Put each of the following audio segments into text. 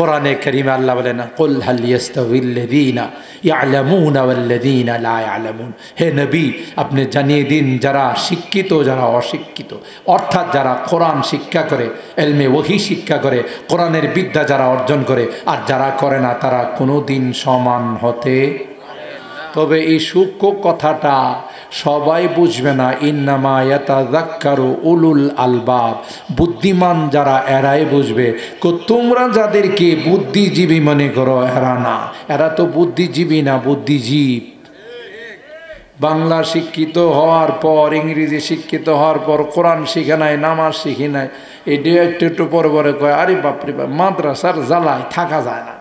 কোরআনে কারীমে আল্লাহ বলেন কুল হাল ইয়াস্তাউইল্লাযীনা ইয়ালামুনা ওয়াল্লাযীনা লা ইয়ালামুন। হে নবী, আপনি জানিয়ে দিন যারা শিক্ষিত যারা অশিক্ষিত, অর্থাৎ যারা কোরআন শিক্ষা করে, ইলমে ওহী শিক্ষা করে, কোরআনের বিদ্যা যারা অর্জন করে আর যারা করে না তারা কোনোদিন সমান হতে। তবে এই সূক্ষ্ম কথাটা সবাই বুঝবে না। ইন্নামা ইয়াতাযাক্কারু উলুল আলবাব, বুদ্ধিমান যারা এরাই বুঝবে। তোমরা যাদেরকে বুদ্ধিজীবী মনে করো এরা না, এরা তো বুদ্ধিজীবী না, বুদ্ধিজীব। বাংলা শিক্ষিত হওয়ার পর, ইংরেজি শিক্ষিত হওয়ার পর কোরআন শিখে নাই, নামাজ শিখে নাই, এটা একটু পরে পরে কয় আরে বাপরে বাপ, মাদ্রাসার জ্বালায় থাকা যায় না।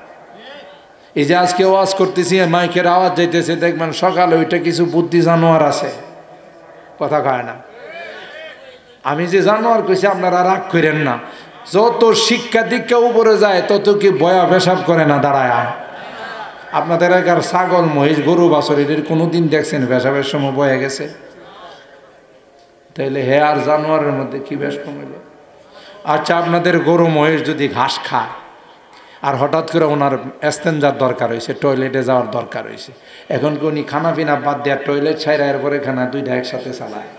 এই যে আজকে ওয়াজ করতেছি, মাইকের আওয়াজ যাইতেছে, দেখবেন সকালে ওইটা কিছু বুদ্ধি জানোয়ার আছে, কথা কয় না। আমি যে জানোয়ার কইছি আপনারা রাগ করেন না। যত শিক্ষা দীক্ষা উপরে যায় তত কি বয়া পেশাব করে না দাঁড়ায়। আপনাদের এলাকার ছাগল মহিষ গরু বাছর এদের কোনোদিন দেখছেন পেশাবের সময় বয়ে গেছে? তাইলে হে আর জানোয়ারের মধ্যে কি বেশ কমিল? আচ্ছা, আপনাদের গরু মহিষ যদি ঘাস খায় আর হঠাৎ করে ওনার এস্তেঞ্জার দরকার হয়েছে, টয়লেটে যাওয়ার দরকার হয়েছে, এখন কি উনি খানা পিনা বাদ দেওয়া টয়লেট ছাইরা এরপরে খানা দুইটা একসাথে চালায়?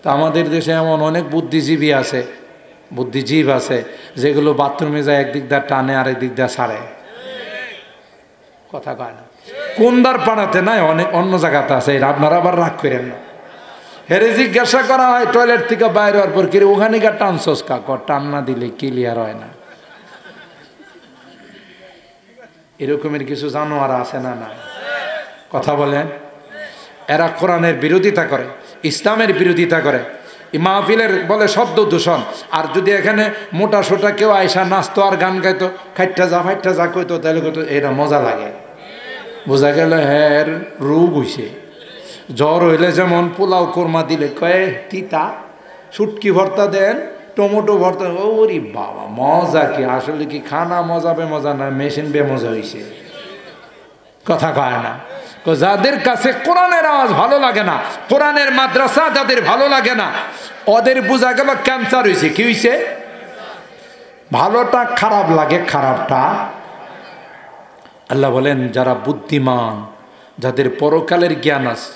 তো আমাদের দেশে এমন অনেক বুদ্ধিজীবী আছে, বুদ্ধিজীব আছে যেগুলো বাথরুমে যায় একদিক দিয়ে টানে আর একদিক দিয়ে ছাড়ে, কথা কয় না। কোনদার পাড়াতে নাই, অনেক অন্য জায়গাতে আছে, আপনারা আবার রাগ করেন না। হেরে জিজ্ঞাসা করা হয় টয়লেট থেকে বাইরে হওয়ার পর, কি ওখানে গা টানছস কা? টান না দিলে ক্লিয়ার হয় না। এরকমের কিছু জানোয়ার আছে না? না, কথা বলেন। এরা কোরআনের বিরোধিতা করে, ইসলামের বিরোধিতা করে, মাহফিলের বলে শব্দ দূষণ। আর যদি এখানে মোটা সোটা কেউ আয়সা নাচতো আর গান গাইতো, খাইটা যা কইতো, তাহলে কইতো এটা মজা লাগে। বোঝা গেল হ্যাঁ রোগ হইছে। জ্বর হইলে যেমন পোলাও কোরমা দিলে কয়ে তিতা, শুটকি ভর্তা দেন, টমেটো ভর্তা, ওরে বাবা মজা কি! আসলে কি খানা মজা বেমজা না, মেশিন বেমজা হয়েছে, কথা কয় না। যাদের কাছে কোরআনের আওয়াজ ভালো লাগে না, কোরআনের মাদ্রাসা যাদের ভালো লাগে না, ওদের বোঝা গেল ক্যান্সার হয়েছে। কি হয়েছে? ভালোটা খারাপ লাগে, খারাপটা। আল্লাহ বলেন যারা বুদ্ধিমান, যাদের পরকালের জ্ঞান আছে,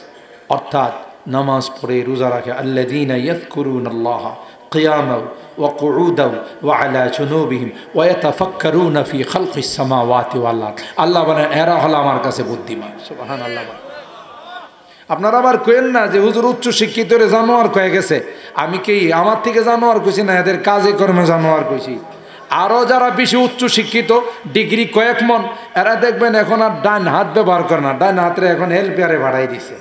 অর্থাৎ নামাজ পড়ে রোজা রাখে, আল্লাযীনা ইয়াযকুরুনাল্লাহা কিয়ামান ওয়া কুউদান ওয়া আলা জুনুবিহিম ওয়া ইয়াতাফাক্কারুনা ফি খালকিস সামাওয়াতি ওয়াল আরদ। আল্লাহ বলেন এরা হলো আমার কাছে বুদ্ধিমান। সুবহানাল্লাহ। আপনারা আবার কইেন না যে হুজুর উচ্চ শিক্ষিতরে জানোয়ার কয়ে গেছে। আমি কি আমার থেকে জানোয়ার কইছি না, এদের কাজে কর্মে জানোয়ার কইছি। আরও যারা বেশি উচ্চ শিক্ষিত, ডিগ্রি কয়েক মন, এরা দেখবেন এখন আর ডান হাত ব্যবহার করে না, ডান হাতে এখন হেল্পিয়ারে বাড়াই দিছে।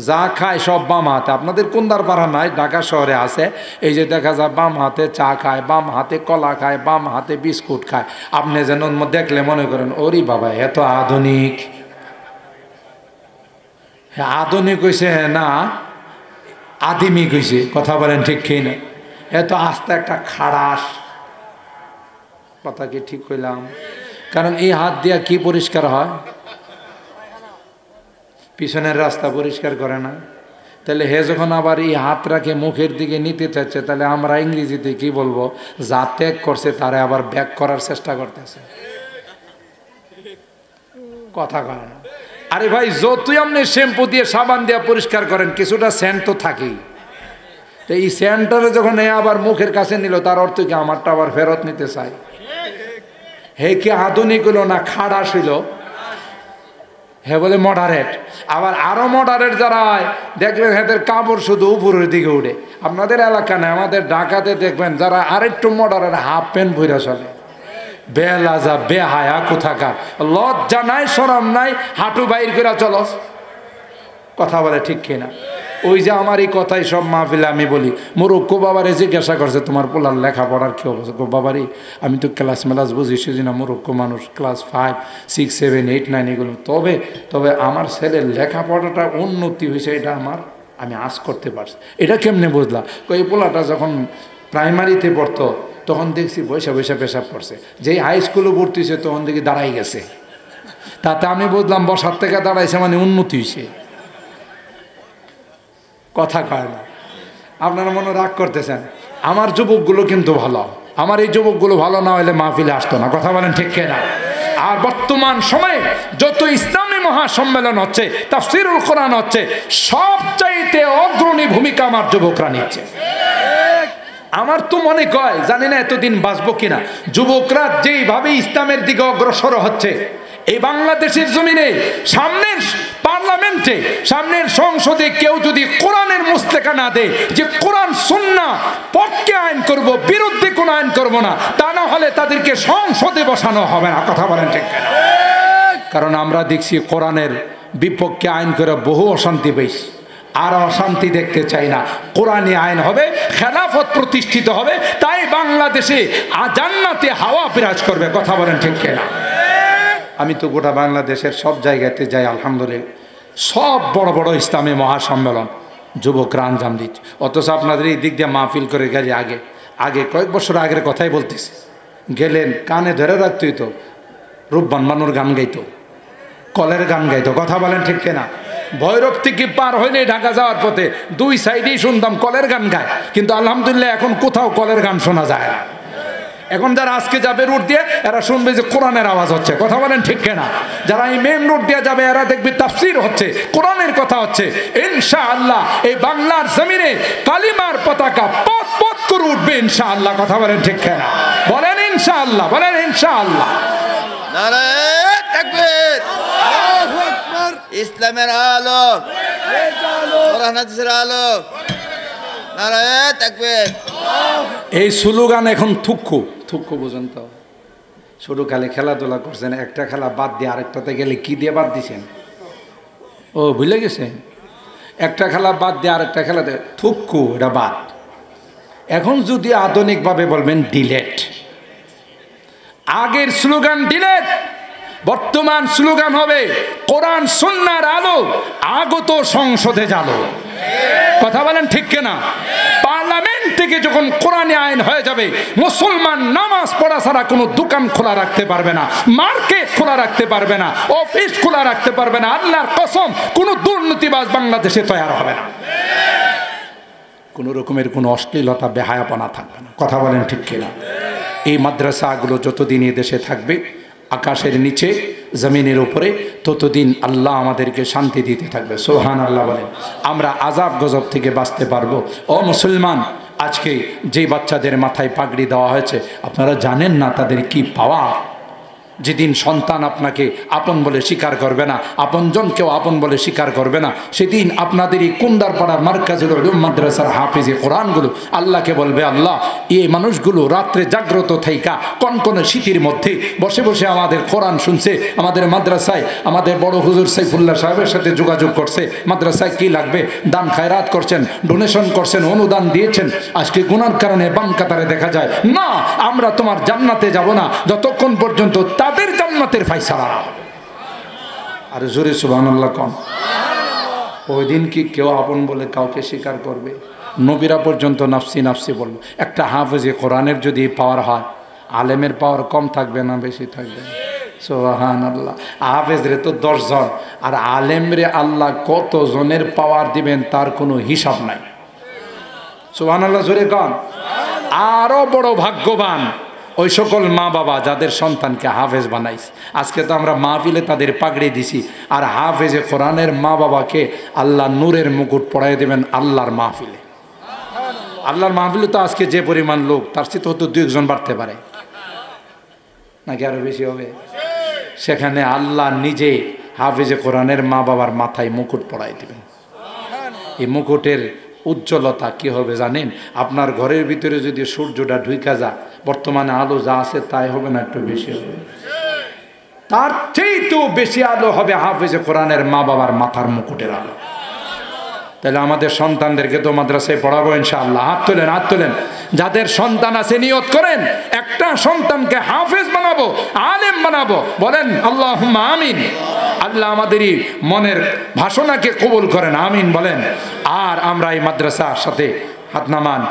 যা খায় সব বাম হাতে। আপনাদের কোন্দার পাড়া নাই, ঢাকা শহরে আছে, এই যে দেখা যায় বাম হাতে চা খায়, বাম হাতে কলা খায়, বাম হাতে বিস্কুট খায়। আপনি যেন দেখলে মনে করেন ওরে বাবা এত আধুনিক। হ্যাঁ আধুনিক হয়েছে, হ্যাঁ না আদিমিক হয়েছে, কথা বলেন ঠিক কি না? এত আস্তে একটা খাড়াস, কথা কি ঠিক কইলাম? কারণ এই হাত দিয়া কি পরিষ্কার হয়? পিছনের রাস্তা পরিষ্কার করে না। তাহলে হে যখন আবার এই হাত রাখে মুখের দিকে নিতে চাচ্ছে, তাহলে আমরা ইংরেজিতে কি বলবো? যা ত্যাগ করছে তারা আবার ব্যাক করার চেষ্টা করতেছে, কথা কয় না। আরে ভাই যতই আপনি শ্যাম্পু দিয়ে সাবান দিয়ে পরিষ্কার করেন, কিছুটা সেন্ট তো থাকেই। তো এই সেন্টারে যখন এ আবার মুখের কাছে নিল, তার অর্থ কি আমারটা আবার ফেরত নিতে চাই? হে কি আধুনিক হলো না খাড়াস হইল? হে বলে মডারেট। আবার আরো মডারেট যারা হয় দেখবেন এদের কাপড় শুধু উপরের দিকে উঠে। আপনাদের এলাকা না, আমাদের ঢাকাতে দেখবেন যারা আরেকটু মডারেট হাফ প্যান্ট ভইরা চলে। বেলাজা বেহায়া কোথাকার, লজ্জা নাই শরম নাই, হাঁটু বাইর করে চলো, কথা বলে ঠিক কিনা? ওই যে আমার এই কথাই সব মাহফিলে আমি বলি, মোরক্কো বাবারে জিজ্ঞাসা করছে তোমার পোলার লেখাপড়ার কি অবস্থা? গো বাবারি আমি তো ক্লাস মেলাস বুঝি, সেদিন না মোরক্কো মানুষ ক্লাস 5, 6, 7, 8, 9 এগুলো। তবে আমার ছেলের লেখাপড়াটা উন্নতি হয়েছে, এটা আমি আজ করতে পারছি। এটা কেমনে বুঝলা? এই পোলাটা যখন প্রাইমারিতে পড়তো তখন দেখছি বৈশা বৈশা পেশাব করছে, যেই হাই স্কুলে ভর্তি হয়েছে তখন দেখি দাঁড়াই গেছে। তাতে আমি বুঝলাম বসার থেকে দাঁড়াইছে মানে উন্নতি হয়েছে, কথা কয় না। আপনারা মনে রাগ করতেছেন, আমার যুবকগুলো কিন্তু ভালো, আমার এই যুবকগুলো ভালো না হলে মাহফিলে আসতো না। কথা বলেন ঠিক কিনা? আর বর্তমান সময়ে যত ইসলামী মহাসম্মেলন হচ্ছে, তাফসীরুল কোরআন হচ্ছে, সবচাইতে অগ্রণী ভূমিকা আমার যুবকরা নিচ্ছে। আমার তো মনে কয়, জানি না এতদিন বাঁচবো কিনা, যুবকরা যেইভাবে ইসলামের দিকে অগ্রসর হচ্ছে এই বাংলাদেশের জমিনে, সামনের পার্লামেন্টে, সামনের সংসদে কেউ যদি কোরআনের মুসলেখা না দেয় যে কোরআন সুন্নাহ পক্ষে আইন করব, বিরুদ্ধে কোনো আইন করব না, তা না হলে তাদেরকে সংসদে বসানো হবে না। কথা বলেন ঠিক কিনা? কারণ আমরা দেখছি কোরআনের বিপক্ষে আইন করে বহু অশান্তি পেয়েছি। আর অশান্তি দেখতে চাই না। কোরআনী আইন হবে, খেলাফত প্রতিষ্ঠিত হবে, তাই বাংলাদেশে জান্নাতে হাওয়া বিরাজ করবে। কথা বলেন ঠিক কিনা? আমি তো গোটা বাংলাদেশের সব জায়গাতে যাই, আলহামদুলিল্লাহ সব বড় বড় ইসলামী মহাসম্মেলন যুবকরা আঞ্জাম দিচ্ছে। অথচ আপনাদের এই দিক দিয়ে মাহফিল করে গেলে আগে কয়েক বছর আগের কথাই বলতেছি, গেলেন কানে ধরে রাখতই তো রূপবান মানুর গান গাইতো, কলের গান গাইতো। কথা বলেন ঠিক কিনা? ভৈরব থেকে পার হইলে ঢাকা যাওয়ার পথে দুই সাইডেই শুনতাম কলের গান গায়, কিন্তু আলহামদুলিল্লাহ এখন কোথাও কলের গান শোনা যায় না। এখন যারা আজকে যাবে রুট দিয়ে, এরা শুনবে যে কোরআনের আওয়াজ হচ্ছে। কথা বলেন ঠিক কিনা? যারা এই মেন রুট দিয়ে যাবে, এরা দেখবে তাফসীর হচ্ছে, কোরআনের কথা হচ্ছে। ইনশাআল্লাহ এই বাংলার জমিনে কালিমার পতাকা পথ পথ করে উঠবে ইনশাআল্লাহ। কথা বলেন ঠিক কিনা? বলেন ইনশাআল্লাহ, বলেন ইনশাআল্লাহ। নারায়ে তাকবীর, আল্লাহু আকবার। ইসলামের আলো, কোরআন হাদিসের আলো, নারায়ে তাকবীর। এই স্লোগান এখন থুক্কু পর্যন্ত। শুরু খালি খেলাধুলা করছেন, একটা খেলা বাদ দিয়ে আরেকটাতে গেলে কি দিয়ে বাদ দিছেন? ও ভুলে গেছেন? একটা খেলা বাদ দিয়ে আরেকটা খেলাতে থুক্কু, এটা বাদ। এখন যদি আধুনিকভাবে বলবেন ডিলেট। আগের স্লোগান ডিলেট, বর্তমান স্লোগান হবে কোরআন সুন্নাহর আলো আগত সংসদে জালো। কথা বলেন ঠিক কিনা? পার্লামেন্ট থেকে যখন কোরআনে আইন হয়ে যাবে, মুসলমান নামাজ পড়া ছাড়া কোনো দোকান খোলা রাখতে পারবে না, মার্কেট খোলা রাখতে পারবে না, অফিস খোলা রাখতে পারবে না। আল্লাহর কসম, কোনো দুর্নীতিবাজ বাংলাদেশে তৈরি হবে না। কোনো রকমের কোনো অশ্লীলতা, বেহায়াপনা থাকবে না। কথা বলেন ঠিক কিনা? এই মাদ্রাসাগুলো যতদিন এই দেশে থাকবে, আকাশের নিচে জমিনের উপরে, ততদিন আল্লাহ আমাদেরকে শান্তি দিতে থাকবে। সুবহানাল্লাহ বলেন। আমরা আযাব গজব থেকে বাঁচতে পারবো। ও মুসলমান, আজকে যে বাচ্চাদের মাথায় পাগড়ি দেওয়া হয়েছে, আপনারা জানেন না তাদের কি পাওয়া। যেদিন সন্তান আপনাকে আপন বলে স্বীকার করবে না, আপনজনকেও আপন বলে স্বীকার করবে না, সেদিন আপনাদের এই কুন্দারপাড়ার মার্কাজুল উলুম মাদ্রাসার হাফিজে কোরআনগুলো আল্লাহকে বলবে, আল্লাহ এই মানুষগুলো রাত্রে জাগ্রত থাইকা কনকনে শীতের মধ্যে বসে বসে আমাদের কোরআন শুনছে, আমাদের মাদ্রাসায় আমাদের বড় হুজুর সাইফুল্লাহ সাহেবের সাথে যোগাযোগ করছে, মাদ্রাসায় কি লাগবে দান খায়রাত করছেন, ডোনেশন করছেন, অনুদান দিয়েছেন। আজকে গুনার কারণে বাম কাতারে দেখা যায় না। আমরা তোমার জান্নাতে যাব না যতক্ষণ পর্যন্ত তাদের জান্নাতের ফায়সালা। আর জোরে সুবহানাল্লাহ কোন? ওই দিন কি কেউ আপন বলে কাউকে স্বীকার করবে? নবীরা পর্যন্ত নাফসি নাফসি বলবে। একটা হাফেজে কোরআনের যদি পাওয়ার হয়, আলেমের পাওয়ার কম থাকবে না বেশি থাকবে? সুবহানাল্লাহ। হাফেজ রে তো 10 জন, আর আলেম রে আল্লাহ কত জনের পাওয়ার দিবেন তার কোনো হিসাব নাই। সুবহানাল্লাহ জোরে কোন? আরো বড় ভাগ্যবান ওই সকল মা বাবা যাদের সন্তানকে হাফেজ বানাইছে। আজকে তো আমরা মাহফিলে তাদের পাগড়ি দিছি, আর হাফেজে কোরআনের মা বাবাকে আল্লাহ নূরের মুকুট পরাই দেবেন আল্লাহর মাহফিলে। আল্লাহর মাহফিলে তো আজকে যে পরিমাণ লোক, তার চেয়ে তো 2-1 জন বাড়তে পারে নাকি আরো বেশি হবে? সেখানে আল্লাহ নিজে হাফেজে কোরআনের মা বাবার মাথায় মুকুট পরাই দেবেন। এই মুকুটের উজ্জ্বলতা কি হবে জানেন? আপনার ঘরের ভিতরে যদি সূর্যটা ঢুইকা যায়, বর্তমানে আলো যা আছে তাই হবে না, একটু বেশি হবে? তার চেয়েও বেশি আলো হবে হাফেজে কোরআনের মা বাবার মাথার মুকুটের আলো। তাহলে আমাদের সন্তানদেরকে তো মাদ্রাসায় পড়াবো ইনশাআল্লাহ। হাত তোলেন, হাত তোলেন। যাদের সন্তান আছে নিয়ত করেন একটা সন্তানকে হাফেজ বানাবো, আলেম বানাবো। বলেন আল্লাহুম্মা আমিন। আল্লাহ আমাদেরই মনের ভাষণাকে কবুল করেন, আমিন বলেন। আর আমরা এই মাদ্রাসার সাথে হাত নামান।